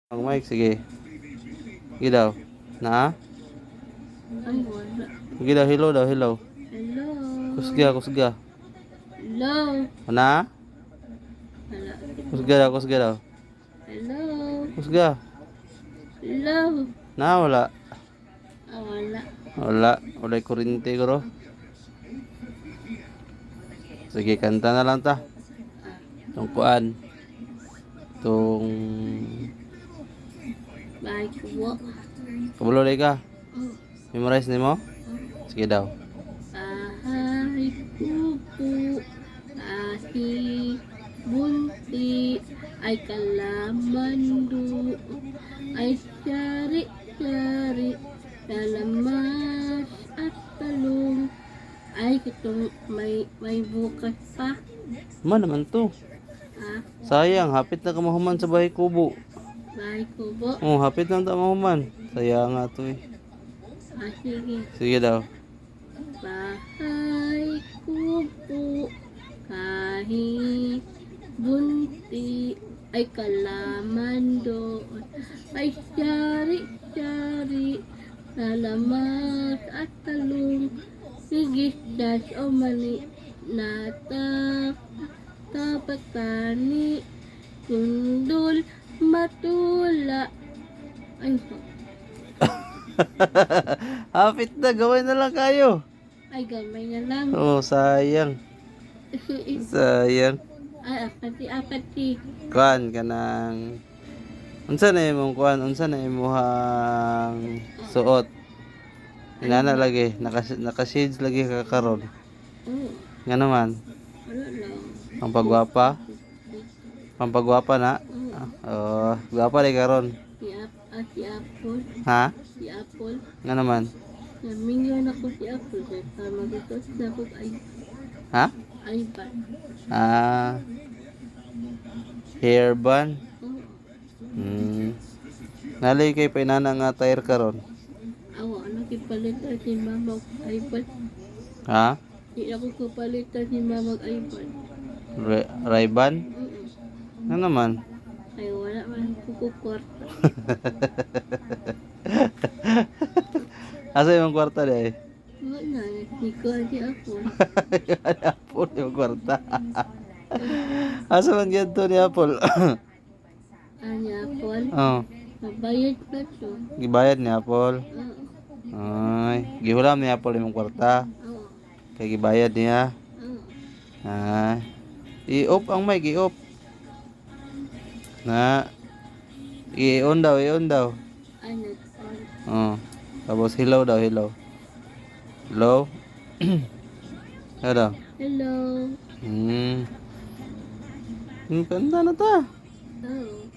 Ang mic, sige. Sige daw. Na? Ay, wala. Sige daw, hello daw, hello. Hello. Kusga, kusga. Hello. Na? Wala. Kusga daw, kusga daw. Hello. Kusga. Hello. Na, wala. Ah, wala. Wala. Wala'y kurinte ko. Sige, kanta na lang ta. Itong kuan. Itong... Bahay ko po. Kabulolay ka. Oh. Memorize ni mo? Sige daw. Bahay ko po. Kahit bunti ay kalamando ay sari-sari kalamas at talong ay kitong may bukas pa. Man naman to. Ah, Sayang, hapit na kamahuman sa bahay kubo. bahay ko po. Oh, hapit na kamahuman. Sayang nga to eh. Ah, sige. Sige daw. Bahay ko po kahit bunti ay kalaman doon ay sari-sari lalamas at talong sigisdas o mani tapatani kundol matula ay Hapit na, gawin na lang kayo. ay gamay na lang. Oh, sayang. Sayang. Ay apati Kuan ka ng... Unsa na imong kuan? Unsa na imong suot? Inana lagi, naka-shades lagi ka karon. oh Nga naman, wala lang. pampagwapa. Pampagwapa na. Oh, gwapa rin karon. Si Apple. Ha? Si Apple. Nga naman. Namingyan ako si Apple. Kaya tama dito sa akong Ha? iPad. Ah, hairband. Oo. Nalay kay painana nga tire karon. Awa, ano kipalitan si mama og iPad. Ha? Di ako kapalitan si mama og iPad. Ray-Ban? Oo. Nga naman. Ay wala man kukukwarta. Asa yung kwarta di? Wala, nagkiko si Apple. Apple yung kwarta. Asa man ganito ni Apple? Ani Apple. Oh, Mabayad pa to. gibayad ni Apple. Oo. Ay, gihulam ni Apple yung kwarta. Oo. Kay gibayad niya. Oo. Ay, i-off ang mic, i-off. Na, i-on daw, i-on daw. Ay, nag-on. Oh, tapos hello daw, hello. Hello? Hello. Hello. Kanta na ta. Oh.